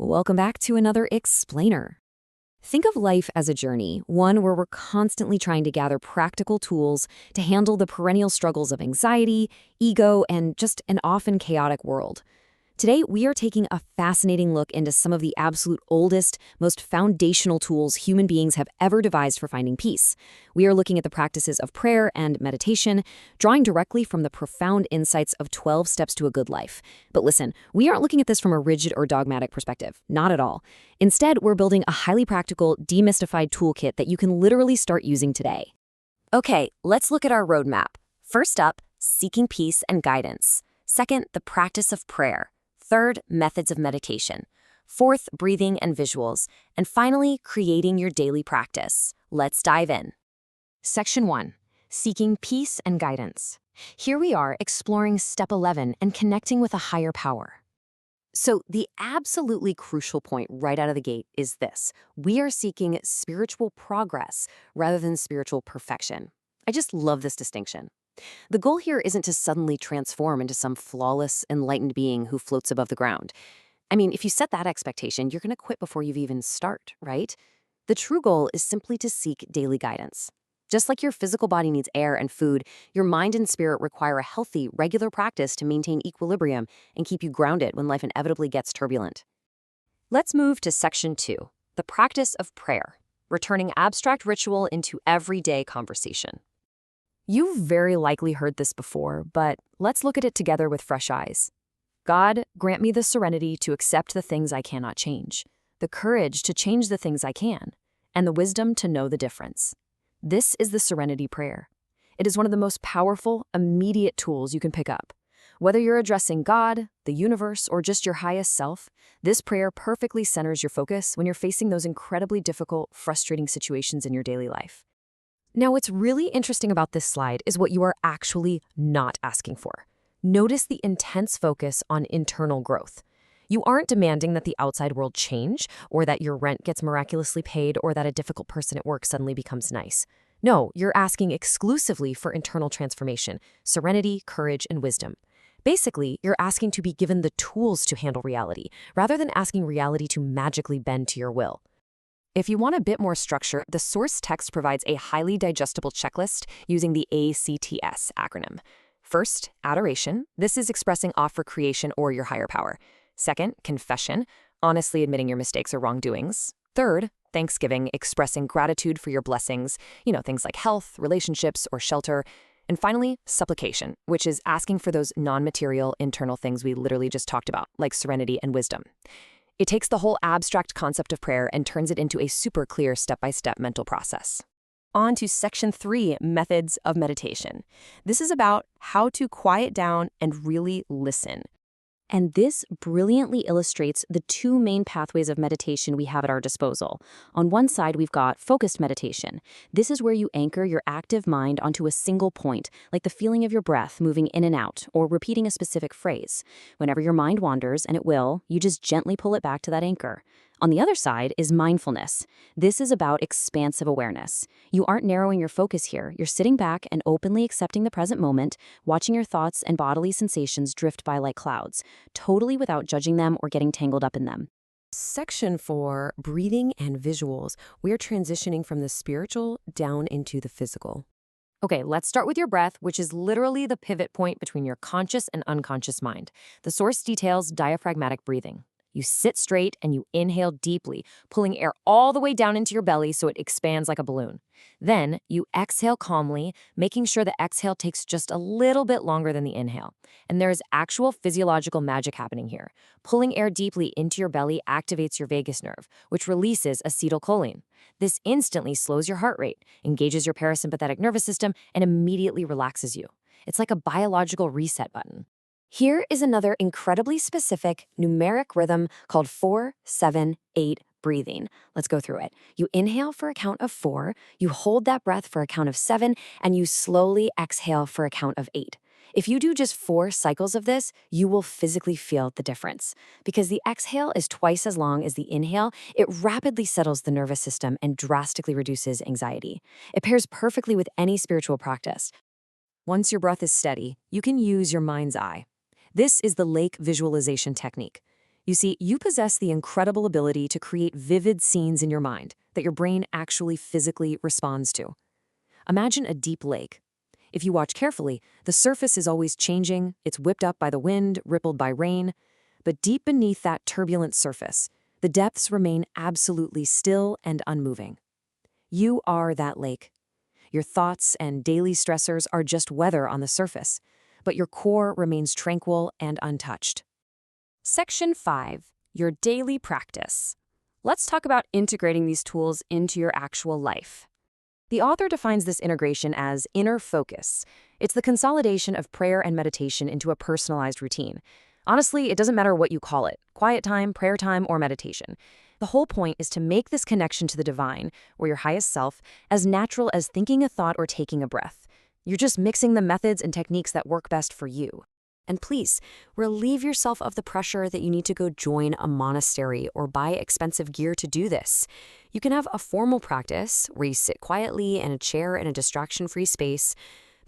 Welcome back to another explainer. Think of life as a journey, one where we're constantly trying to gather practical tools to handle the perennial struggles of anxiety, ego, and just an often chaotic world. Today, we are taking a fascinating look into some of the absolute oldest, most foundational tools human beings have ever devised for finding peace. We are looking at the practices of prayer and meditation, drawing directly from the profound insights of 12 Steps to a Good Life. But listen, we aren't looking at this from a rigid or dogmatic perspective. Not at all. Instead, we're building a highly practical, demystified toolkit that you can literally start using today. Okay, let's look at our roadmap. First up, seeking peace and guidance. Second, the practice of prayer. Third, methods of meditation. Fourth, breathing and visuals. And finally, creating your daily practice. Let's dive in. Section 1. Seeking peace and guidance. Here we are exploring Step 11 and connecting with a higher power. So the absolutely crucial point right out of the gate is this. We are seeking spiritual progress rather than spiritual perfection. I just love this distinction. The goal here isn't to suddenly transform into some flawless, enlightened being who floats above the ground. I mean, if you set that expectation, you're going to quit before you've even start, right? The true goal is simply to seek daily guidance. Just like your physical body needs air and food, your mind and spirit require a healthy, regular practice to maintain equilibrium and keep you grounded when life inevitably gets turbulent. Let's move to Section 2, the practice of prayer, returning abstract ritual into everyday conversation. You've very likely heard this before, but let's look at it together with fresh eyes. God, grant me the serenity to accept the things I cannot change, the courage to change the things I can, and the wisdom to know the difference. This is the Serenity Prayer. It is one of the most powerful, immediate tools you can pick up. Whether you're addressing God, the universe, or just your highest self, this prayer perfectly centers your focus when you're facing those incredibly difficult, frustrating situations in your daily life. Now, what's really interesting about this slide is what you are actually not asking for. Notice the intense focus on internal growth. You aren't demanding that the outside world change, or that your rent gets miraculously paid, or that a difficult person at work suddenly becomes nice. No, you're asking exclusively for internal transformation, serenity, courage, and wisdom. Basically, you're asking to be given the tools to handle reality, rather than asking reality to magically bend to your will. If you want a bit more structure, the source text provides a highly digestible checklist using the ACTS acronym. First, adoration. This is expressing awe for creation or your higher power. Second, confession, honestly admitting your mistakes or wrongdoings. Third, thanksgiving, expressing gratitude for your blessings, things like health, relationships, or shelter. And finally, supplication, which is asking for those non-material internal things we literally just talked about, like serenity and wisdom. It takes the whole abstract concept of prayer and turns it into a super clear step-by-step mental process. On to Section 3, methods of meditation. This is about how to quiet down and really listen. And this brilliantly illustrates the two main pathways of meditation we have at our disposal. On one side, we've got focused meditation. This is where you anchor your active mind onto a single point, like the feeling of your breath moving in and out, or repeating a specific phrase. Whenever your mind wanders, and it will, you just gently pull it back to that anchor. On the other side is mindfulness. This is about expansive awareness. You aren't narrowing your focus here. You're sitting back and openly accepting the present moment, watching your thoughts and bodily sensations drift by like clouds, totally without judging them or getting tangled up in them. Section 4, breathing and visuals. We're transitioning from the spiritual down into the physical. Okay, let's start with your breath, which is literally the pivot point between your conscious and unconscious mind. The source details diaphragmatic breathing. You sit straight and you inhale deeply, pulling air all the way down into your belly so it expands like a balloon. Then you exhale calmly, making sure the exhale takes just a little bit longer than the inhale. And there is actual physiological magic happening here. Pulling air deeply into your belly activates your vagus nerve, which releases acetylcholine. This instantly slows your heart rate, engages your parasympathetic nervous system, and immediately relaxes you. It's like a biological reset button. Here is another incredibly specific numeric rhythm called 4-7-8 breathing. Let's go through it. You inhale for a count of 4, you hold that breath for a count of 7, and you slowly exhale for a count of 8. If you do just 4 cycles of this, you will physically feel the difference. Because the exhale is twice as long as the inhale, it rapidly settles the nervous system and drastically reduces anxiety. It pairs perfectly with any spiritual practice. Once your breath is steady, you can use your mind's eye. This is the lake visualization technique. You see, you possess the incredible ability to create vivid scenes in your mind that your brain actually physically responds to. Imagine a deep lake. If you watch carefully, the surface is always changing, it's whipped up by the wind, rippled by rain. But deep beneath that turbulent surface, the depths remain absolutely still and unmoving. You are that lake. Your thoughts and daily stressors are just weather on the surface, but your core remains tranquil and untouched. Section 5. Your daily practice. Let's talk about integrating these tools into your actual life. The author defines this integration as inner focus. It's the consolidation of prayer and meditation into a personalized routine. Honestly, it doesn't matter what you call it, quiet time, prayer time, or meditation. The whole point is to make this connection to the divine, or your highest self, as natural as thinking a thought or taking a breath. You're just mixing the methods and techniques that work best for you. And please, relieve yourself of the pressure that you need to go join a monastery or buy expensive gear to do this. You can have a formal practice where you sit quietly in a chair in a distraction-free space,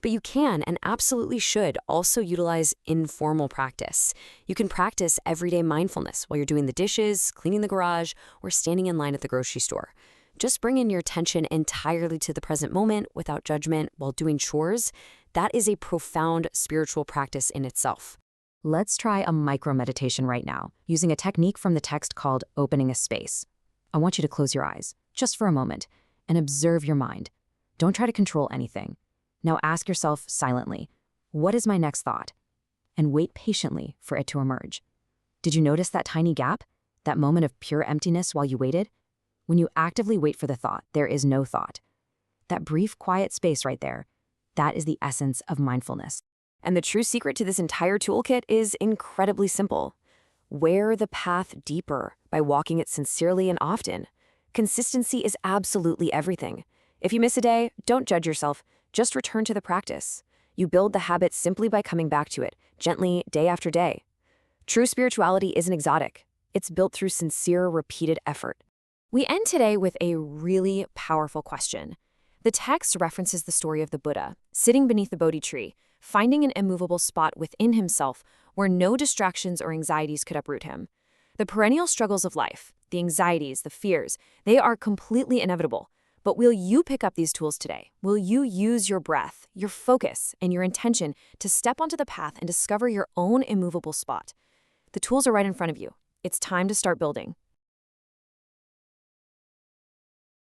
but you can and absolutely should also utilize informal practice. You can practice everyday mindfulness while you're doing the dishes, cleaning the garage, or standing in line at the grocery store. Just bring in your attention entirely to the present moment without judgment while doing chores. That is a profound spiritual practice in itself. Let's try a micro-meditation right now, using a technique from the text called opening a space. I want you to close your eyes, just for a moment, and observe your mind. Don't try to control anything. Now ask yourself silently, what is my next thought? And wait patiently for it to emerge. Did you notice that tiny gap? That moment of pure emptiness while you waited? When you actively wait for the thought, there is no thought. That brief, quiet space right there, that is the essence of mindfulness. And the true secret to this entire toolkit is incredibly simple. Wear the path deeper by walking it sincerely and often. Consistency is absolutely everything. If you miss a day, don't judge yourself. Just return to the practice. You build the habit simply by coming back to it, gently, day after day. True spirituality isn't exotic. It's built through sincere, repeated effort. We end today with a really powerful question. The text references the story of the Buddha, sitting beneath the Bodhi tree, finding an immovable spot within himself where no distractions or anxieties could uproot him. The perennial struggles of life, the anxieties, the fears, they are completely inevitable. But will you pick up these tools today? Will you use your breath, your focus, and your intention to step onto the path and discover your own immovable spot? The tools are right in front of you. It's time to start building.